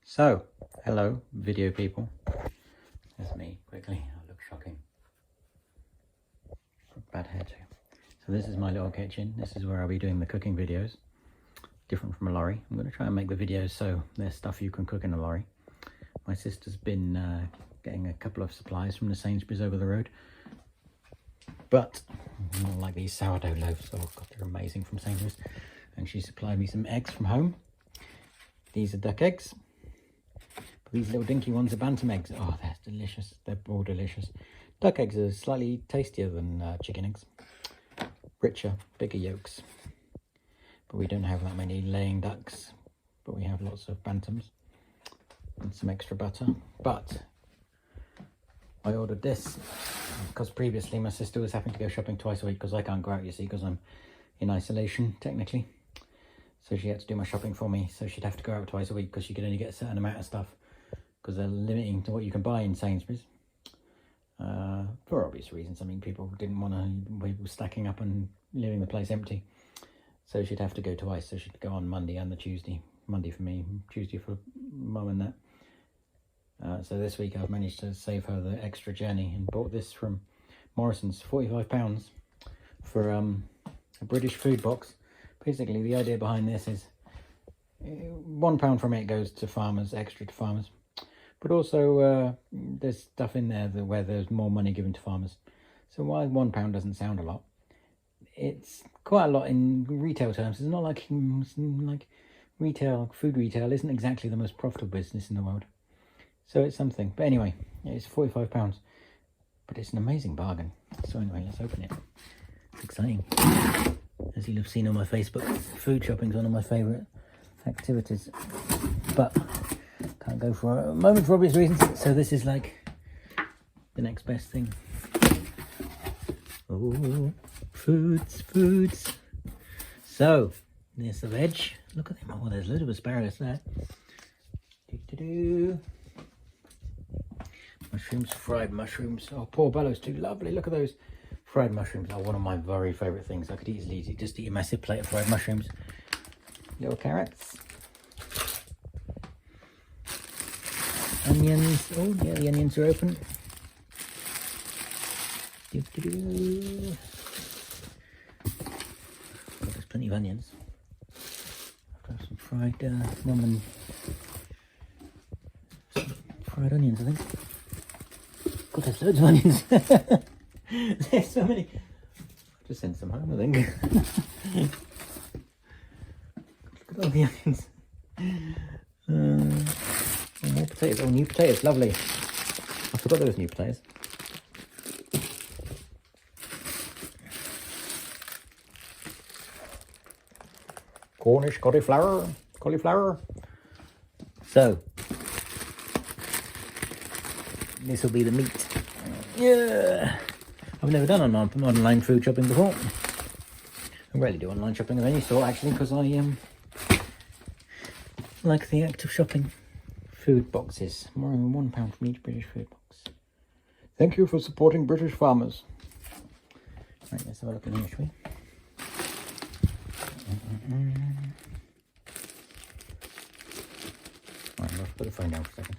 So, hello, video people. There's me, quickly. I look shocking. Bad hair too. So this is my little kitchen. This is where I'll be doing the cooking videos. Different from a lorry. I'm going to try and make the videos so there's stuff you can cook in a lorry. My sister's been getting a couple of supplies from the Sainsbury's over the road. But, not like these sourdough loaves. Oh God, they're amazing from Sainsbury's. And she supplied me some eggs from home. These are duck eggs. But these little dinky ones are bantam eggs. Oh, they're delicious. They're all delicious. Duck eggs are slightly tastier than chicken eggs. Richer, bigger yolks. But we don't have that many laying ducks. But we have lots of bantams. And some extra butter. But I ordered this because previously my sister was having to go shopping twice a week because I can't go out, you see, because I'm in isolation, technically. So she had to do my shopping for me, so she'd have to go out twice a week because she could only get a certain amount of stuff because they're limiting to what you can buy in Sainsbury's. For obvious reasons. I mean, people didn't want people stacking up and leaving the place empty. So she'd have to go twice, so she'd go on Monday and the Tuesday. Monday for me, Tuesday for Mum and that. So this week I've managed to save her the extra journey and bought this from Morrison's, £45 for a British food box. Basically, the idea behind this is £1 from it goes to farmers, extra to farmers. But also there's stuff in there where there's more money given to farmers. So while £1 doesn't sound a lot, it's quite a lot in retail terms. It's not like food retail isn't exactly the most profitable business in the world. So it's something. But anyway, it's £45. But it's an amazing bargain. So anyway, let's open it. It's exciting. As you'll have seen on my Facebook, food shopping is one of my favourite activities. But can't go for a moment for obvious reasons. So this is like the next best thing. Oh, foods. So, there's the veg. Look at them. Oh, there's a load of asparagus there. Mushrooms, fried mushrooms. Oh, portobello's too lovely. Look at those. Fried mushrooms are one of my very favourite things. I could easily just eat a massive plate of fried mushrooms. Little carrots. Onions. Oh, yeah, the onions are open. Oh, there's plenty of onions. I've got some fried fried onions, I think. God, there's loads of onions. There's so many. I'll just send some home, I think. Look at all the onions. More potatoes. Oh, new potatoes. Lovely. I forgot there was new potatoes. Cornish cauliflower. So, this will be the meat. Yeah. I've never done online food shopping before. I rarely do online shopping of any sort, actually, because I like the act of shopping. Food boxes. More than £1 from each British food box. Thank you for supporting British farmers. Right, let's have a look in here, shall we? Right, I'll put the phone down for a second.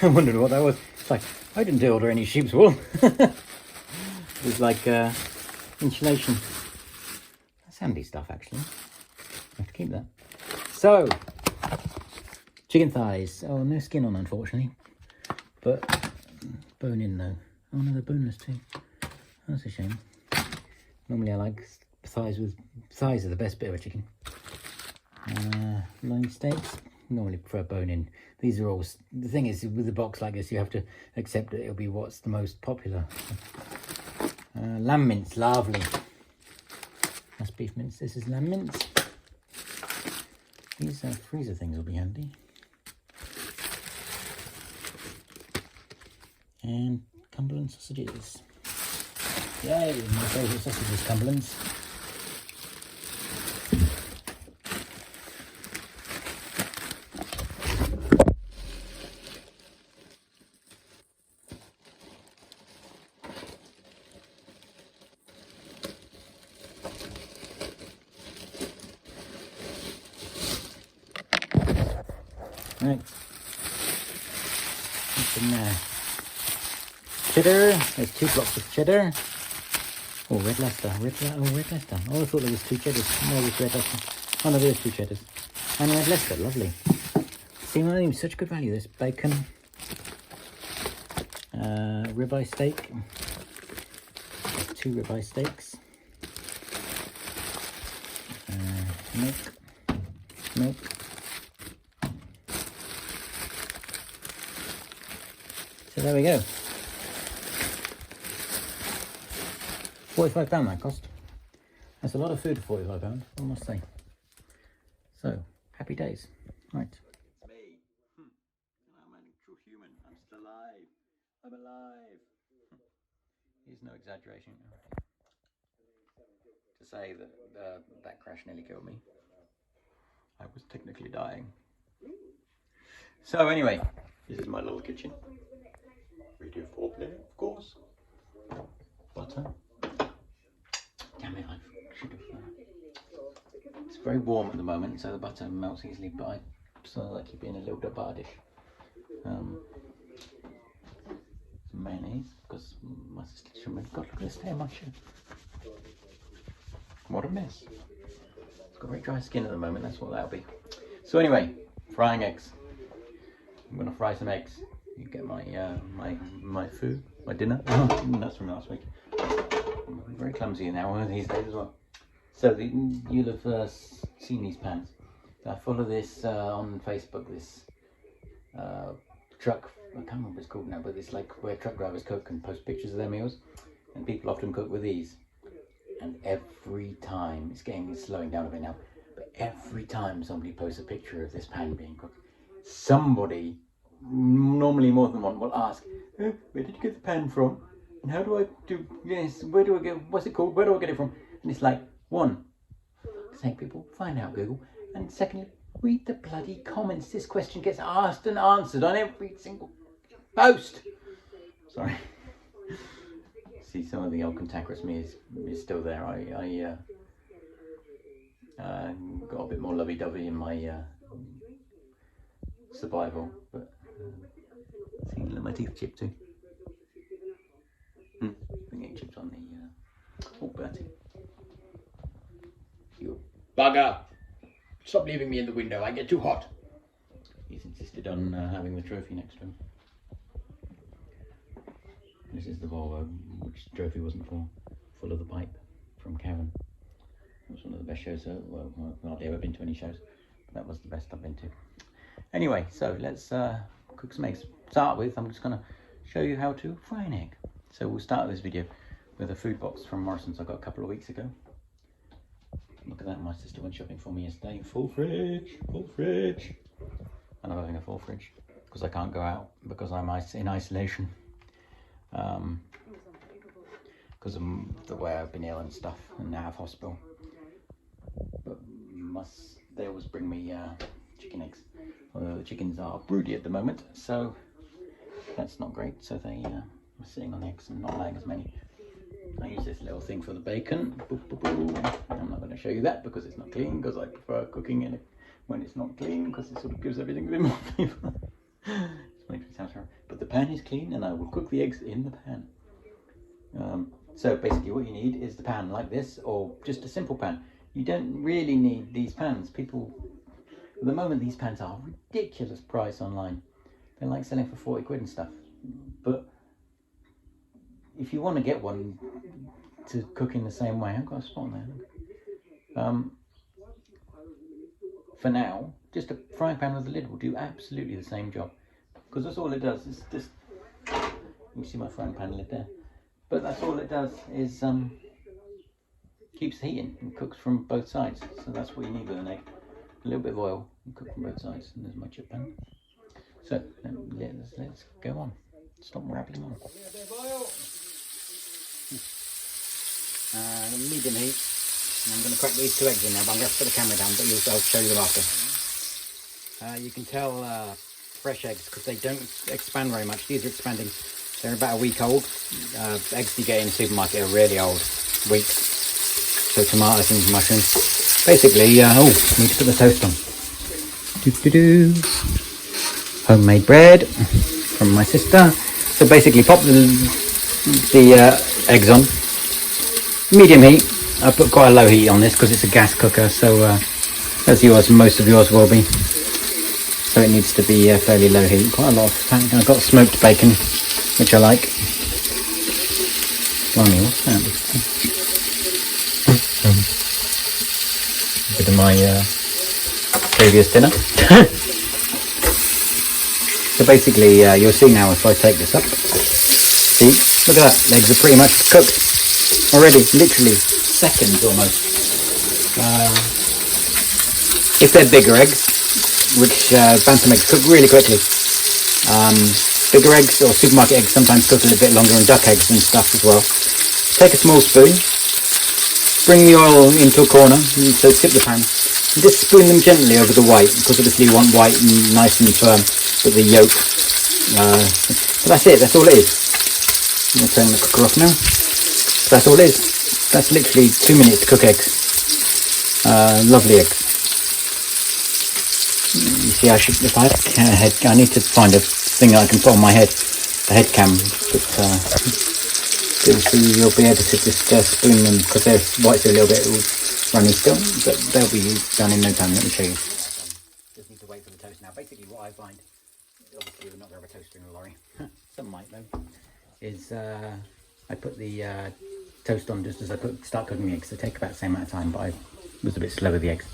I wondered what that was. It's like, I didn't order any sheep's wool. It was like insulation. That's handy stuff, actually. I have to keep that. So, chicken thighs. Oh, no skin on, unfortunately. But bone in, though. Oh, no, they're boneless, too. That's a shame. Normally I like thighs with... Thighs are the best bit of a chicken. Loin steaks. Normally prefer bone in. These are all... The thing is, with a box like this, you have to accept that it'll be what's the most popular. Lamb mince, lovely. That's beef mince. This is lamb mince. These freezer things will be handy. And Cumberland sausages. Yay, my favourite sausages, Cumberland's. Right. What's in there? Cheddar. There's 2 blocks of cheddar. Oh, red Leicester. Red Leicester. Oh, I thought there was 2 cheddars. No, it was red Leicester. Oh no, there's 2 cheddars. And red Leicester. Lovely. See, my name, such good value. This bacon. Ribeye steak. 2 ribeye steaks. Milk. So there we go. £45 that cost. That's a lot of food for £45, I must say. So, happy days. Right. It's me. I'm a true human. I'm still alive. I'm alive. Here's no exaggeration to say that that crash nearly killed me. I was technically dying. So anyway, this is my little kitchen. Radio 4 player, of course. Butter. Damn it, I should have. It's very warm at the moment, so the butter melts easily, but I sort of like it being a little bit bardish. Some mayonnaise, because my sister shouldn't. God, look at this hair, my shit. What a mess. It's got very dry skin at the moment, that's what that'll be. So anyway, frying eggs. I'm gonna fry some eggs. You get my my food, my dinner. That's from last week. I'm very clumsy now one of these days as well. So you'll have seen these pans. I follow this on Facebook. This truck. I can't remember what it's called now, but it's like where truck drivers cook and post pictures of their meals, and people often cook with these. And every time, it's slowing down a bit now, but every time somebody posts a picture of this pan being cooked, somebody, normally more than one, will ask, where did you get the pan from? And how do I do, yes, where do I get, what's it called, where do I get it from? And it's like, 1, thank people, find out Google, and secondly, read the bloody comments. This question gets asked and answered on every single post. Sorry. See, some of the old cantankerous me is still there. I got a bit more lovey-dovey in my survival, but see, let my teeth chip too. Been getting chips on the oh, Bertie, you bugger! Stop leaving me in the window. I get too hot. He's insisted on having the trophy next to him. This is the Volvo, which trophy wasn't for, full of the pipe from Cavan. It was one of the best shows, well, I've not ever been to any shows, but that was the best I've been to. Anyway, so let's cook some eggs. To start with, I'm just going to show you how to fry an egg. So we'll start this video with a food box from Morrison's I got a couple of weeks ago. Look at that, my sister went shopping for me yesterday. Full fridge, I love having a full fridge, because I can't go out, because I'm in isolation. Because of the way I've been ill and stuff, and out of hospital. But they always bring me chicken eggs. Although the chickens are broody at the moment, so that's not great. So they are sitting on eggs and not laying as many. I use this little thing for the bacon. I'm not going to show you that because it's not clean, because I prefer cooking in it when it's not clean, because it sort of gives everything a bit more flavour. But the pan is clean, and I will cook the eggs in the pan. So basically what you need is the pan like this, or just a simple pan. You don't really need these pans. People, at the moment, these pans are ridiculous price online. They're like selling for 40 quid and stuff. But if you want to get one to cook in the same way, I've got a spot there. For now, just a frying pan with a lid will do absolutely the same job. Because that's all it does, is just, you see my frying pan lid there, but that's all it does is keeps the heat in and cooks from both sides. So that's what you need with an egg, a little bit of oil and cook from both sides. And there's my chip pan. So let's go on, stop rambling on. Medium heat. I'm going to crack these 2 eggs in now, but I'm going to put the camera down, but I'll show you them after. You can tell fresh eggs because they don't expand very much. These are expanding. They're about a week old. Eggs you get in the supermarket are really old, weak. So tomatoes and mushrooms. Basically, oh, need to put the toast on. homemade bread from my sister. So basically pop the eggs on, medium heat. I put quite a low heat on this because it's a gas cooker, so as most of yours will be. So it needs to be fairly low heat. Quite a lot of fat. I've got smoked bacon, which I like. Blimey, what's that? A bit of my previous dinner. So basically, you'll see now if I take this up. See, look at that. Eggs are pretty much cooked already, literally seconds almost. If they're bigger eggs, which bantam eggs cook really quickly. Bigger eggs or supermarket eggs sometimes cook a little bit longer, and duck eggs and stuff as well. Take a small spoon, bring the oil into a corner, and so tip the pan, and just spoon them gently over the white, because obviously you want white and nice and firm with the yolk. But that's it, that's all it is. I'm going to turn the cooker off now. So that's all it is. That's literally 2 minutes to cook eggs. Lovely eggs. You see, if I had a head, I need to find a thing I can put on my head, the head cam, but you'll be able to just spoon them, because their whites are a little bit runny still, but they'll be done in no time. Let me show you. Just need to wait for the toast now. Basically what I find, obviously we're not going to have a toaster in a lorry, some might though, is I put the toast on just as I start cooking the eggs. They take about the same amount of time, but I was a bit slow with the eggs.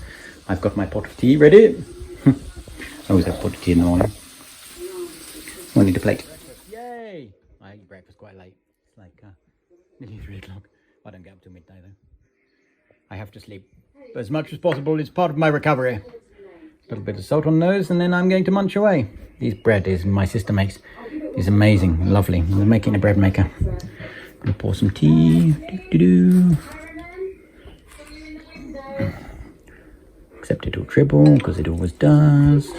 I've got my pot of tea ready. I always have a pot of tea in the morning. I need a plate. Yay! I eat breakfast quite late. It's like nearly 3 o'clock. I don't get up till midday though. I have to sleep as much as possible. It's part of my recovery. A little bit of salt on those, and then I'm going to munch away. This bread my sister makes is amazing, lovely. We're making a bread maker. I'm gonna pour some tea. Except it'll dribble, because it always does.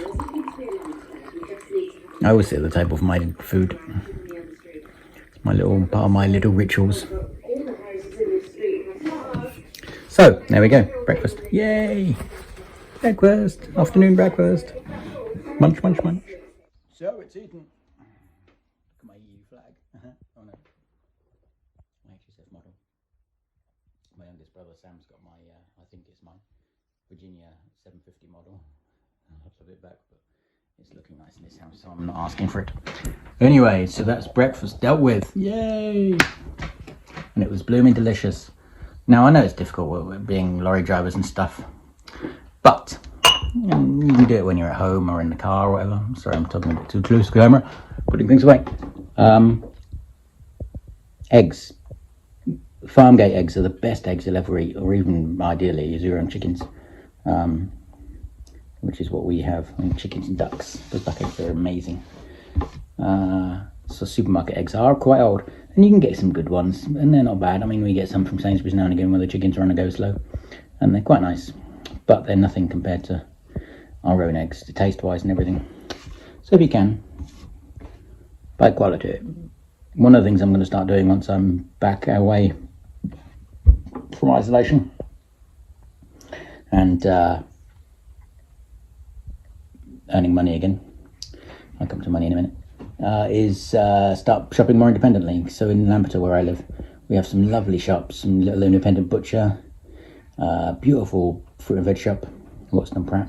I always sit at the table for my food. It's my little part of my little rituals. So there we go, breakfast. Yay! Breakfast, afternoon breakfast. Munch, munch, munch. So it's eaten. Look at my EU flag. Oh no. I actually says model. My youngest brother Sam's got my, I think it's mine, Virginia 750 model. I'll have to have it back, but it's looking nice in this house, so I'm not asking for it. Anyway, so that's breakfast dealt with. Yay! And it was blooming delicious. Now I know it's difficult with being lorry drivers and stuff, but you can do it when you're at home or in the car or whatever. Sorry, I'm talking a bit too close to the camera, putting things away. Eggs. Farm gate eggs are the best eggs you'll ever eat, or even ideally your own chickens, which is what we have. I mean, chickens and ducks. Those duck eggs are amazing. So supermarket eggs are quite old, and you can get some good ones, and they're not bad. I mean, we get some from Sainsbury's now and again where the chickens are on a go slow, and they're quite nice, but they're nothing compared to our own eggs, taste-wise and everything. So if you can, buy quality. One of the things I'm going to start doing once I'm back away from isolation and earning money again, I'll come to money in a minute, is start shopping more independently. So in Lampeter, where I live, we have some lovely shops, some little independent butcher, beautiful fruit and veg shop, Watson Pratt.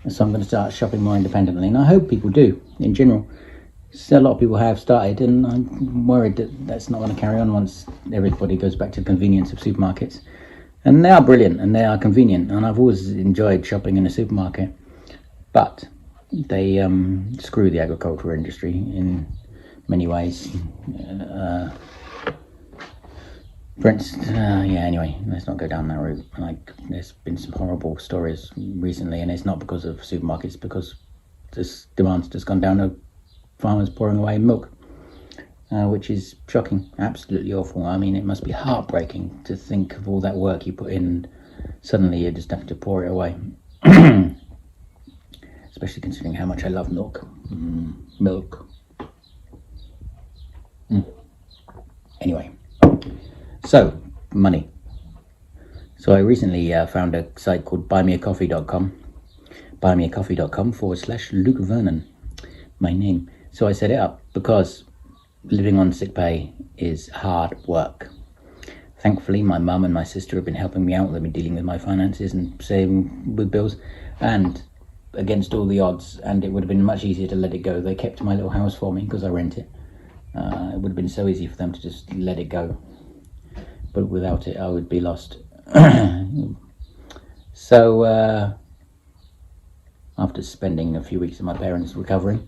And so I'm going to start shopping more independently, and I hope people do in general. So a lot of people have started, and I'm worried that that's not going to carry on once everybody goes back to the convenience of supermarkets. And they are brilliant and they are convenient, and I've always enjoyed shopping in a supermarket, but they screw the agricultural industry in many ways. For instance, anyway, let's not go down that route. Like, there's been some horrible stories recently, and it's not because of supermarkets, because this demand's just gone down to farmers pouring away milk, which is shocking, absolutely awful. I mean, it must be heartbreaking to think of all that work you put in, and suddenly you just have to pour it away. Especially considering how much I love milk. Milk. Anyway, so money. So I recently found a site called buymeacoffee.com, buymeacoffee.com/Luke Vernon. my name. So I set it up because living on sick pay is hard work. Thankfully, my mum and my sister have been helping me out. They've been dealing with my finances and saving with bills. And against all the odds, and it would have been much easier to let it go, they kept my little house for me because I rent it. It would have been so easy for them to just let it go. But without it, I would be lost. So, after spending a few weeks at my parents' recovering,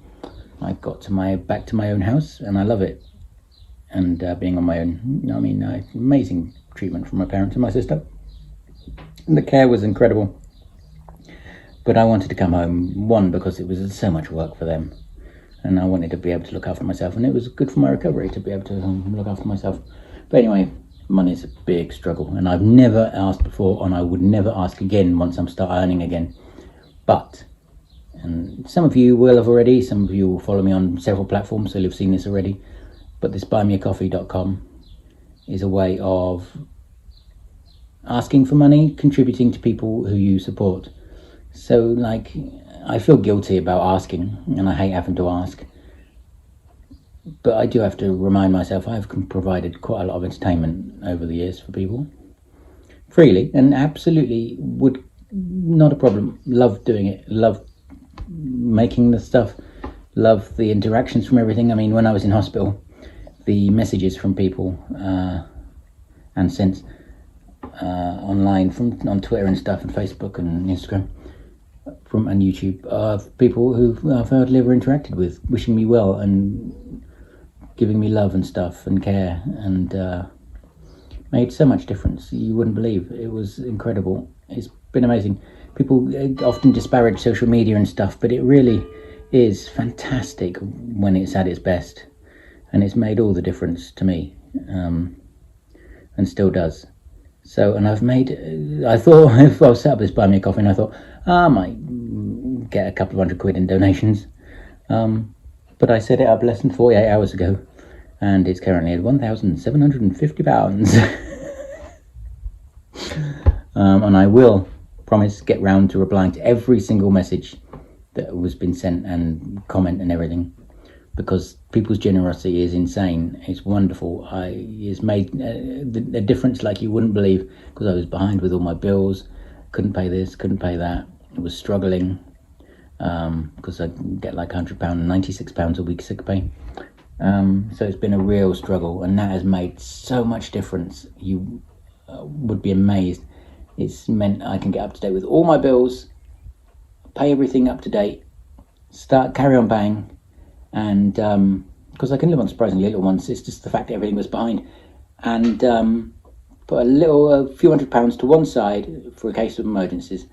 I got back to my own house, and I love it. And being on my own, I mean, amazing treatment from my parents and my sister. And the care was incredible. But I wanted to come home, one, because it was so much work for them. And I wanted to be able to look after myself. And it was good for my recovery to be able to look after myself. But anyway, money's a big struggle. And I've never asked before, and I would never ask again once I'm start earning again. But, and some of you will have already, some of you will follow me on several platforms, so you've seen this already. But this buymeacoffee.com is a way of asking for money, contributing to people who you support. So, like, I feel guilty about asking, and I hate having to ask. But I do have to remind myself I've provided quite a lot of entertainment over the years for people. Freely, and absolutely would, not a problem. Love doing it, love making the stuff, love the interactions from everything. I mean, when I was in hospital, the messages from people and since online on Twitter and stuff and Facebook and Instagram and YouTube of people who I've hardly ever interacted with, wishing me well and giving me love and stuff and care, and made so much difference. You wouldn't believe. It was incredible. It's been amazing. People often disparage social media and stuff, but it really is fantastic when it's at its best. And it's made all the difference to me, and still does. So, and I thought, if I was set up this Buy Me a Coffee, and I thought, I might get a couple of £100 in donations. But I set it up less than 48 hours ago, and it's currently at £1,750. And I will promise get round to replying to every single message that was been sent and comment and everything. Because people's generosity is insane. It's wonderful. It's made a difference like you wouldn't believe, because I was behind with all my bills, couldn't pay this, couldn't pay that. I was struggling because I get like £100 and £96 a week sick pay. So it's been a real struggle, and that has made so much difference. You would be amazed. It's meant I can get up to date with all my bills, pay everything up to date, carry on paying. And because I can live on surprisingly little ones, it's just the fact that everything was behind, and put a few £100 to one side for a case of emergencies,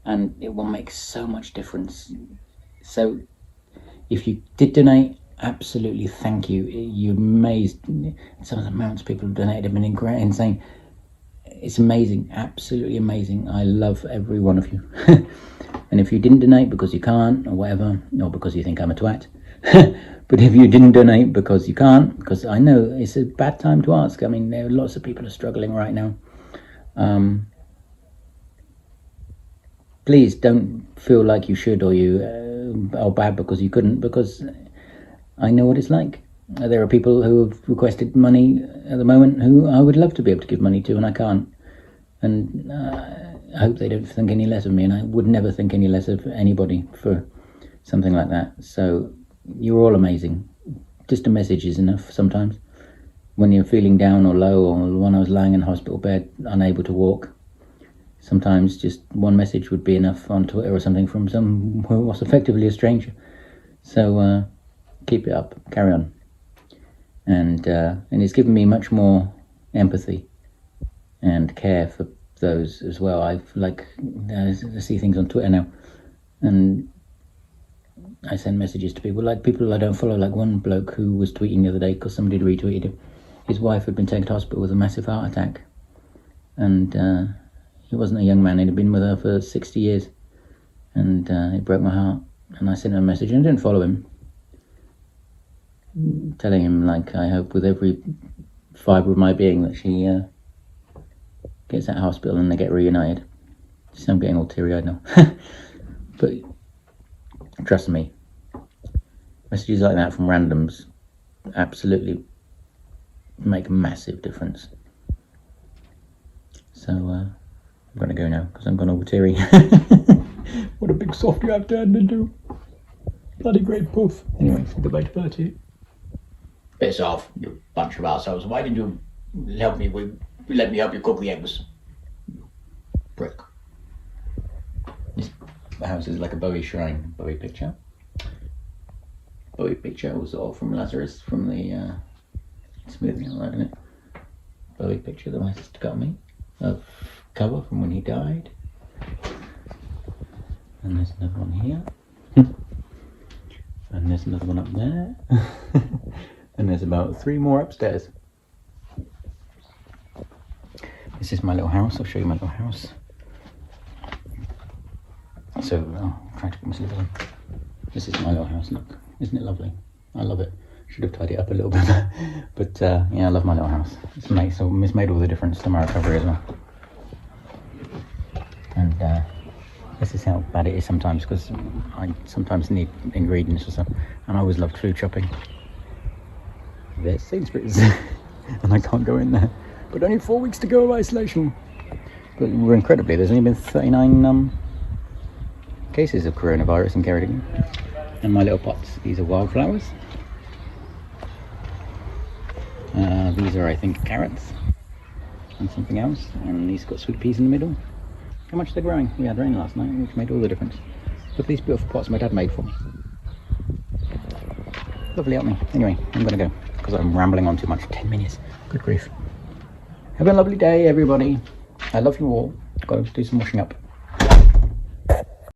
and it will make so much difference. So if you did donate, absolutely thank you. You're amazed. Some of the amounts people have donated have been insane. It's amazing, absolutely amazing. I love every one of you. And if you didn't donate because you can't or whatever, or because you think I'm a twat, but if you didn't donate because you can't, because I know it's a bad time to ask. I mean, there are lots of people are struggling right now. Please don't feel like you should, or you are bad because you couldn't, because I know what it's like. There are people who have requested money at the moment who I would love to be able to give money to, and I can't. And I hope they don't think any less of me, and I would never think any less of anybody for something like that. So you're all amazing. Just a message is enough sometimes. When you're feeling down or low, or when I was lying in a hospital bed, unable to walk, sometimes just one message would be enough on Twitter or something from someone who was effectively a stranger. So keep it up, carry on. And it's given me much more empathy and care for those as well. I see things on Twitter now, and I send messages to people I don't follow, like one bloke who was tweeting the other day because somebody had retweeted him. His wife had been taken to hospital with a massive heart attack, and he wasn't a young man. He'd been with her for 60 years, and it broke my heart. And I sent him a message, and I didn't follow him, telling him, like, I hope with every fibre of my being that she gets out of hospital and they get reunited. So I'm getting all teary-eyed now. But trust me, Messages like that from randoms absolutely make a massive difference. So I'm gonna go now because I'm gone all teary. What a big soft you have turned into. Bloody great poof. Anyway, goodbye to Bertie. Piss off, you bunch of assholes. Why didn't you help me? Let me help you cook the eggs. Prick. This house is like a Bowie shrine. Bowie picture. Bowie picture was all from Lazarus from the Smoothing Out Loud, isn't it? Bowie picture that my sister got me of cover from when he died. And there's another one here. And there's another one up there. And there's about 3 more upstairs. This is my little house. I'll show you my little house. So I'll try to put my slippers on. This is my little house. Look, isn't it lovely? I love it. Should have tidied it up a little bit, but yeah, I love my little house. It's made all the difference to my recovery as well. And this is how bad it is sometimes, because I sometimes need ingredients or something, and I always love food shopping. There's Sainsbury's, and I can't go in there. But only 4 weeks to go of isolation. But we're incredibly, there's only been 39 cases of coronavirus in Ceredigion. And my little pots, these are wildflowers. These are, I think, carrots and something else. And these got sweet peas in the middle. How much they're growing? We had rain last night, which made all the difference. Look at these beautiful pots my dad made for me. Lovely, help me. Anyway, I'm gonna go because I'm rambling on too much. 10 minutes. Good grief. Have a lovely day, everybody. I love you all. Go do some washing up.